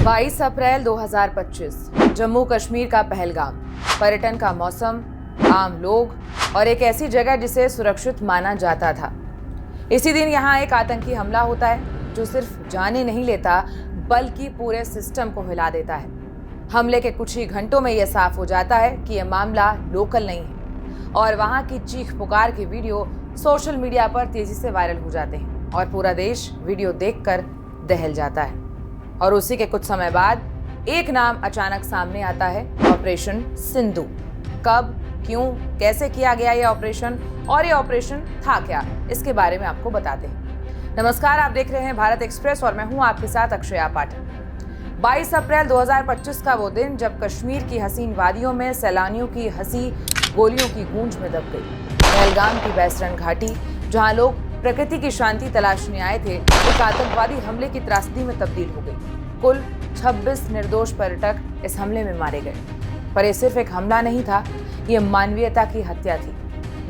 22 अप्रैल 2025 जम्मू कश्मीर का पहलगाम, पर्यटन का मौसम, आम लोग और एक ऐसी जगह जिसे सुरक्षित माना जाता था। इसी दिन यहाँ एक आतंकी हमला होता है जो सिर्फ जाने नहीं लेता बल्कि पूरे सिस्टम को हिला देता है। हमले के कुछ ही घंटों में यह साफ हो जाता है कि यह मामला लोकल नहीं है और वहाँ की चीख पुकार के वीडियो सोशल मीडिया पर तेजी से वायरल हो जाते हैं और पूरा देश वीडियो देखकर दहल जाता है। और उसी के कुछ समय बाद एक नाम अचानक सामने आता है, ऑपरेशन सिंदूर। कब, क्यों, कैसे किया गया यह ऑपरेशन और यह ऑपरेशन था क्या, इसके बारे में आपको बताते हैं। नमस्कार, आप देख रहे हैं भारत एक्सप्रेस और मैं हूं आपके साथ अक्षया पाठक। 22 अप्रैल 2025 का वो दिन जब कश्मीर की हसीन वादियों में सैलानियों की हंसी गोलियों की गूंज में दब गई। पहलगाम की बैसरन घाटी, जहां लोग प्रकृति की शांति तलाशने आए थे, एक आतंकवादी हमले की त्रासदी में तब्दील हो गई। कुल 26 निर्दोष पर्यटक इस हमले में मारे गए। पर यह सिर्फ एक हमला नहीं था, यह मानवीयता की हत्या थी,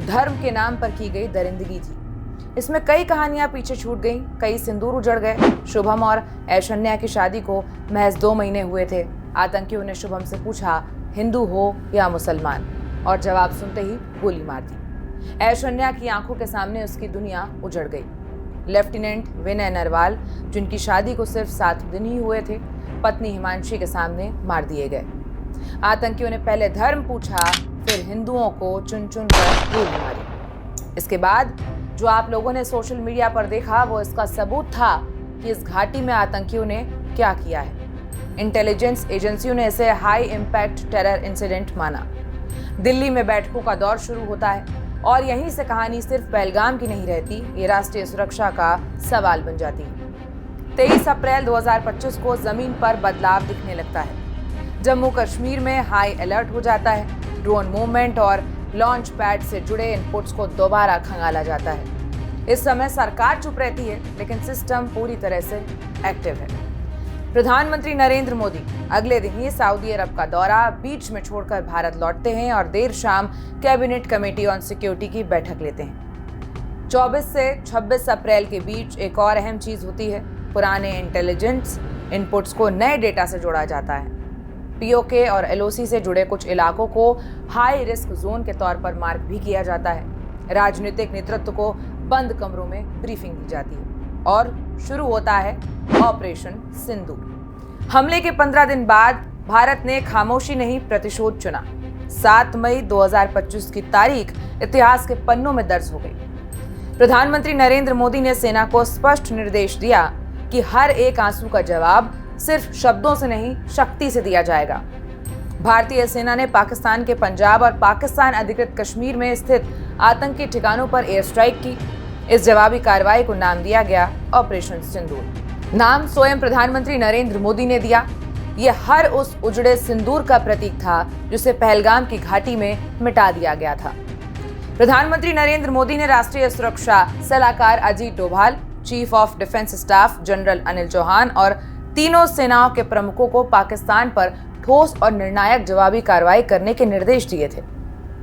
धर्म के नाम पर की गई दरिंदगी थी। इसमें कई कहानियां पीछे छूट गईं, कई सिंदूर उजड़ गए। शुभम और ऐश्वर्या की शादी को महज 2 महीने हुए थे। आतंकियों ने शुभम से पूछा, हिंदू हो या मुसलमान, और जवाब सुनते ही गोली मार दी। ऐश्वर्या की आंखों के सामने उसकी दुनिया उजड़ गई। लेफ्टिनेंट विनय नरवाल, जिनकी शादी को सिर्फ 7 दिन ही हुए थे, पत्नी हिमांशी के सामने मार दिए गए। आतंकियों ने पहले धर्म पूछा, फिर हिंदुओं को चुन चुन कर गोली मारी। इसके बाद जो आप लोगों ने सोशल मीडिया पर देखा वो इसका सबूत था कि इस घाटी में आतंकियों ने क्या किया है। इंटेलिजेंस एजेंसियों ने इसे हाई इम्पैक्ट टेरर इंसिडेंट माना। दिल्ली में बैठकों का दौर शुरू होता है और यहीं से कहानी सिर्फ पहलगाम की नहीं रहती, ये राष्ट्रीय सुरक्षा का सवाल बन जाती है। 23 अप्रैल 2025 को जमीन पर बदलाव दिखने लगता है। जम्मू कश्मीर में हाई अलर्ट हो जाता है। ड्रोन मूवमेंट और लॉन्च पैड से जुड़े इनपुट्स को दोबारा खंगाला जाता है। इस समय सरकार चुप रहती है, लेकिन सिस्टम पूरी तरह से एक्टिव है। प्रधानमंत्री नरेंद्र मोदी अगले दिन ही सऊदी अरब का दौरा बीच में छोड़कर भारत लौटते हैं और देर शाम कैबिनेट कमेटी ऑन सिक्योरिटी की बैठक लेते हैं। 24 से 26 अप्रैल के बीच एक और अहम चीज होती है। पुराने इंटेलिजेंस इनपुट्स को नए डेटा से जोड़ा जाता है। पीओके और एलओसी से जुड़े कुछ इलाकों को हाई रिस्क जोन के तौर पर मार्क भी किया जाता है। राजनीतिक नेतृत्व को बंद कमरों में ब्रीफिंग दी जाती है और शुरू होता है ऑपरेशन सिंदूर। हमले के 15 दिन बाद भारत ने खामोशी नहीं प्रतिशोध चुना। 7 मई 2025 की तारीख इतिहास के पन्नों में दर्ज हो गई। प्रधानमंत्री नरेंद्र मोदी ने सेना को स्पष्ट निर्देश दिया कि हर एक आंसू का जवाब सिर्फ शब्दों से नहीं, शक्ति से दिया जाएगा। भारतीय सेना ने पाकिस्तान के पंजाब और पाकिस्तान अधिकृत कश्मीर में स्थित आतंकी ठिकानों पर एयर स्ट्राइक की। इस जवाबी कार्रवाई को नाम दिया गया ऑपरेशन सिंदूर। नाम स्वयं प्रधानमंत्री नरेंद्र मोदी ने दिया। यह हर उस उजड़े सिंदूर का प्रतीक था जिसे पहलगाम की घाटी में मिटा दिया गया था। प्रधानमंत्री नरेंद्र मोदी ने राष्ट्रीय सुरक्षा सलाहकार Ajit Doval, chief of defence staff general Anil Chauhan और तीनों सेनाओं के प्रमुखों को पाकिस्तान पर ठोस और निर्णायक जवाबी कार्रवाई करने के निर्देश दिए थे।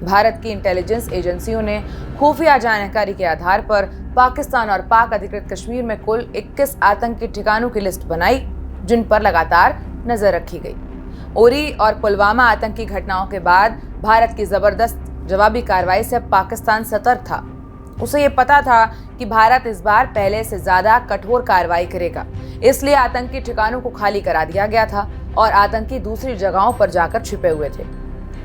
भारत की इंटेलिजेंस एजेंसियों ने खुफिया जानकारी के आधार पर पाकिस्तान और पाक अधिकृत कश्मीर में कुल 21 आतंकी ठिकानों की लिस्ट बनाई, जिन पर लगातार नजर रखी गई। उरी और पुलवामा आतंकी घटनाओं के बाद भारत की जबरदस्त जवाबी कार्रवाई से पाकिस्तान सतर्क था। उसे ये पता था कि भारत इस बार पहले से ज्यादा कठोर कार्रवाई करेगा, इसलिए आतंकी ठिकानों को खाली करा दिया गया था और आतंकी दूसरी जगहों पर जाकर छिपे हुए थे।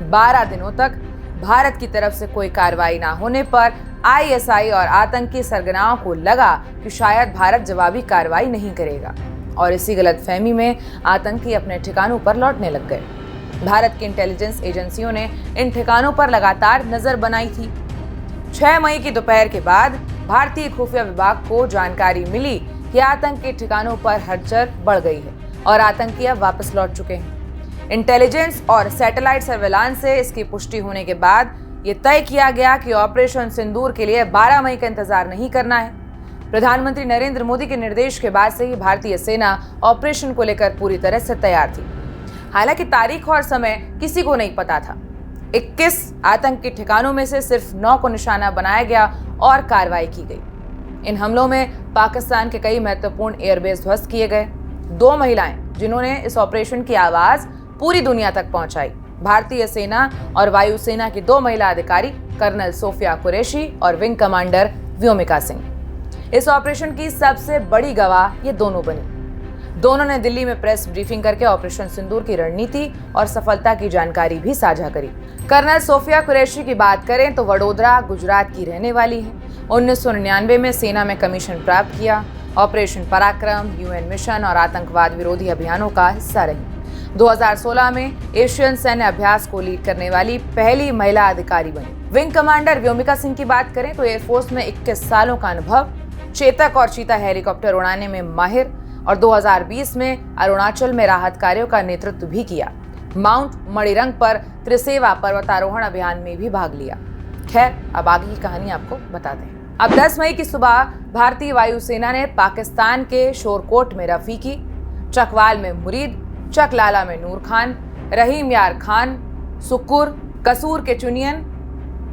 12 दिनों तक भारत की तरफ से कोई कार्रवाई ना होने पर आईएसआई और आतंकी सरगनाओं को लगा कि शायद भारत जवाबी कार्रवाई नहीं करेगा और इसी गलतफहमी में आतंकी अपने ठिकानों पर लौटने लग गए। भारत की इंटेलिजेंस एजेंसियों ने इन ठिकानों पर लगातार नजर बनाई थी। 6 मई की दोपहर के बाद भारतीय खुफिया विभाग को जानकारी मिली कि आतंकी ठिकानों पर हलचल बढ़ गई है और आतंकी अब वापस लौट चुके हैं। इंटेलिजेंस और सैटेलाइट सर्वेलांस से इसकी पुष्टि होने के बाद ये तय किया गया कि ऑपरेशन सिंदूर के लिए 12 मई का इंतजार नहीं करना है। प्रधानमंत्री नरेंद्र मोदी के निर्देश के बाद से ही भारतीय सेना ऑपरेशन को लेकर पूरी तरह से तैयार थी। हालांकि तारीख और समय किसी को नहीं पता था। 21 आतंकी ठिकानों में से सिर्फ 9 को निशाना बनाया गया और कार्रवाई की गई। इन हमलों में पाकिस्तान के कई महत्वपूर्ण एयरबेस ध्वस्त किए गए। दो महिलाएं जिन्होंने इस ऑपरेशन की आवाज पूरी दुनिया तक पहुंचाई। भारतीय सेना और वायुसेना की दो महिला अधिकारी, कर्नल सोफिया कुरैशी और विंग कमांडर व्योमिका सिंह। इस ऑपरेशन की सबसे बड़ी गवाह ये दोनों बनी। दोनों ने दिल्ली में प्रेस ब्रीफिंग करके ऑपरेशन सिंदूर की रणनीति और सफलता की जानकारी भी साझा करी। कर्नल सोफिया कुरैशी की बात करें तो वडोदरा, गुजरात की रहने वाली है। 1999 में सेना में कमीशन प्राप्त किया। ऑपरेशन पराक्रम, यूएन मिशन और आतंकवाद विरोधी अभियानों का हिस्सा रही। 2016 में एशियन सैन्य अभ्यास को लीड करने वाली पहली महिला अधिकारी बनी। विंग कमांडर व्योमिका सिंह की बात करें तो एयरफोर्स में 21 सालों का अनुभव, चेतक और चीता हेलीकॉप्टर उड़ाने में माहिर और 2020 में अरुणाचल में राहत कार्यों का नेतृत्व भी किया। माउंट मणिरंग पर त्रिसेवा पर्वतारोहण अभियान में भी भाग लिया। खैर, अब आगे की कहानी आपको बताते हैं। अब 10 मई की सुबह भारतीय वायुसेना ने पाकिस्तान के शोरकोट में रफीकी, चकवाल में मुरीद, चकलाला में नूर खान, रहीम यार खान, सुकुर, कसूर के चुनियन,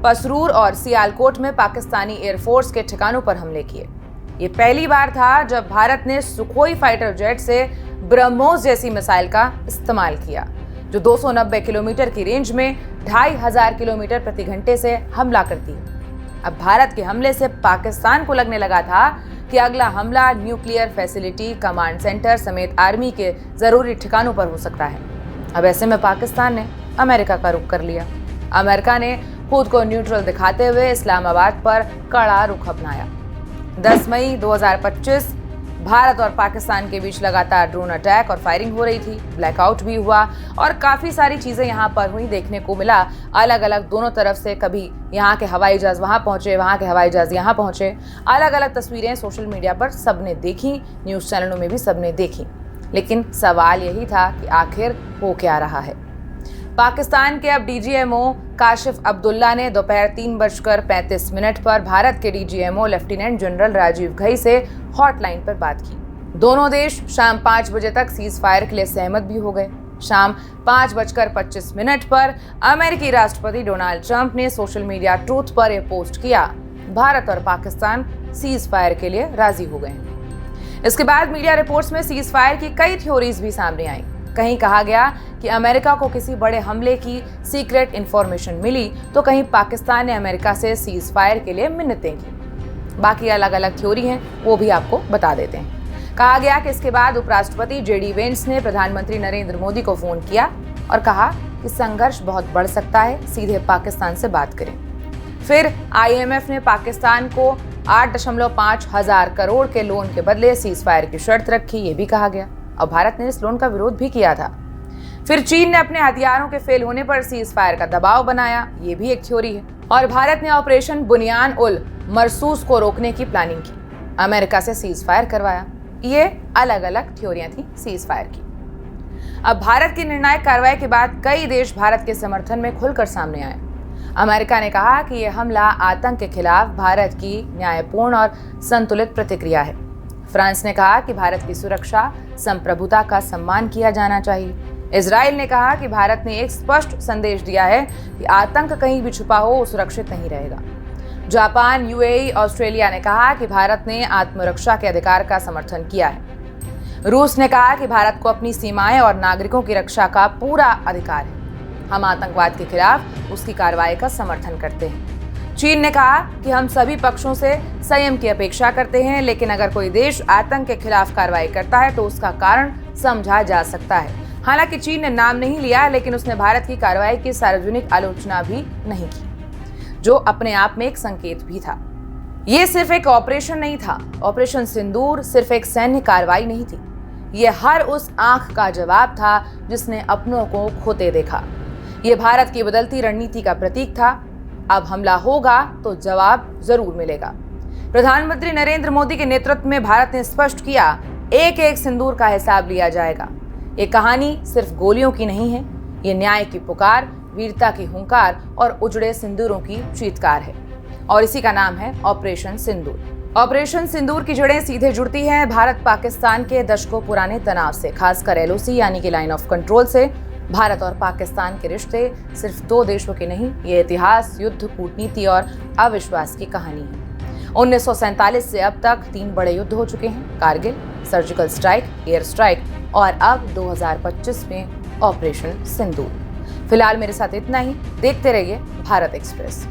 पसरूर और सियालकोट में पाकिस्तानी एयरफोर्स के ठिकानों पर हमले किए। ये पहली बार था जब भारत ने सुखोई फाइटर जेट से ब्रह्मोस जैसी मिसाइल का इस्तेमाल किया, जो 290 किलोमीटर की रेंज में 2500 किलोमीटर प्रति घंटे से हमला करती है। अब भारत के हमले से पाकिस्तान को लगने लगा था कि अगला हमला न्यूक्लियर फैसिलिटी, कमांड सेंटर समेत आर्मी के जरूरी ठिकानों पर हो सकता है। अब ऐसे में पाकिस्तान ने अमेरिका का रुख कर लिया। अमेरिका ने खुद को न्यूट्रल दिखाते हुए इस्लामाबाद पर कड़ा रुख अपनाया। 10 मई 2025 भारत और पाकिस्तान के बीच लगातार ड्रोन अटैक और फायरिंग हो रही थी। ब्लैकआउट भी हुआ और काफ़ी सारी चीज़ें यहाँ पर हुई, देखने को मिला। अलग अलग दोनों तरफ से, कभी यहाँ के हवाई जहाज़ वहाँ पहुँचे, वहाँ के हवाई जहाज़ यहाँ पहुँचे। अलग अलग तस्वीरें सोशल मीडिया पर सबने देखी, न्यूज़ चैनलों में भी सबने देखी। लेकिन सवाल यही था कि आखिर हो क्या रहा है। पाकिस्तान के अब डीजीएमओ काशिफ अब्दुल्ला ने दोपहर 3:35 पर भारत के DGMO lieutenant general Rajiv Ghai से हॉटलाइन पर बात की। दोनों देश शाम 5 बजे तक सीज फायर के लिए सहमत भी हो गए। शाम 5:25 पर अमेरिकी राष्ट्रपति डोनाल्ड ट्रंप ने सोशल मीडिया ट्रूथ पर यह पोस्ट किया, भारत और पाकिस्तान सीज फायर के लिए राजी हो गए। इसके बाद मीडिया रिपोर्ट्स में सीज फायर की कई थ्योरीज भी सामने आई। कहीं कहा गया कि अमेरिका को किसी बड़े हमले की सीक्रेट इंफॉर्मेशन मिली, तो कहीं पाकिस्तान ने अमेरिका से सीज फायर के लिए मिन्नतें की। बाकी अलग अलग थ्योरी हैं, वो भी आपको बता देते हैं। कहा गया कि इसके बाद उपराष्ट्रपति जेडी वेंस ने प्रधानमंत्री नरेंद्र मोदी को फोन किया और कहा कि संघर्ष बहुत बढ़ सकता है, सीधे पाकिस्तान से बात करें। फिर IMF ने पाकिस्तान को 8.5 हजार करोड़ के लोन के बदले सीज फायर की शर्त रखी, ये भी कहा गया। और भारत ने इस लोन का विरोध भी किया था। फिर चीन ने अपने हथियारों के फेल होने पर सीज फायर का दबाव बनाया, ये भी एक थ्योरी है। और भारत ने ऑपरेशन बुनियान उल मरसूस को रोकने की प्लानिंग की, अमेरिका से सीज फायर करवाया। ये अलग अलग थ्योरियां थी सीज फायर की। अब भारत की निर्णायक कार्रवाई के बाद कई देश भारत के समर्थन में खुलकर सामने आए। अमेरिका ने कहा कि यह हमला आतंक के खिलाफ भारत की न्यायपूर्ण और संतुलित प्रतिक्रिया है। फ्रांस ने कहा कि भारत की सुरक्षा, संप्रभुता का सम्मान किया जाना चाहिए। इजराइल ने कहा कि भारत ने एक स्पष्ट संदेश दिया है कि आतंक कहीं भी छुपा हो वो सुरक्षित नहीं रहेगा। जापान, UAE, ऑस्ट्रेलिया ने कहा कि भारत ने आत्मरक्षा के अधिकार का समर्थन किया है। रूस ने कहा कि भारत को अपनी सीमाएं और नागरिकों की रक्षा का पूरा अधिकार है। हम आतंकवाद के खिलाफ उसकी कार्रवाई का समर्थन करते हैं। चीन ने कहा कि हम सभी पक्षों से संयम की अपेक्षा करते हैं, लेकिन अगर कोई देश आतंक के खिलाफ कार्रवाई करता है तो उसका कारण समझा जा सकता है। हालांकि चीन ने नाम नहीं लिया, लेकिन उसने भारत की कार्रवाई की सार्वजनिक आलोचना भी नहीं की, जो अपने आप में एक संकेत भी था। ये सिर्फ एक ऑपरेशन नहीं था। ऑपरेशन सिंदूर सिर्फ एक सैन्य कार्रवाई नहीं थी, ये हर उस आंख का जवाब था जिसने अपनों को खोते देखा। ये भारत की बदलती रणनीति का प्रतीक था। अब हमला होगा तो जवाब जरूर मिलेगा। प्रधानमंत्री नरेंद्र मोदी के नेतृत्व में भारत ने स्पष्ट किया, एक एक सिंदूर का हिसाब लिया जाएगा। ये कहानी सिर्फ गोलियों की नहीं है, ये न्याय की पुकार, वीरता की हुंकार और उजड़े सिंदूरों की चीत्कार है। और इसी का नाम है ऑपरेशन सिंदूर। ऑपरेशन सिंदूर की जड़ें सीधे जुड़ती हैं भारत पाकिस्तान के दशकों पुराने तनाव से, खासकर LOC यानी कि लाइन ऑफ कंट्रोल से। भारत और पाकिस्तान के रिश्ते सिर्फ दो देशों के नहीं, ये इतिहास, युद्ध, कूटनीति और अविश्वास की कहानी है। 1947 से अब तक 3 बड़े युद्ध हो चुके हैं, Kargil, surgical strike, air strike और अब 2025 में ऑपरेशन सिंदूर। फिलहाल मेरे साथ इतना ही। देखते रहिए भारत एक्सप्रेस।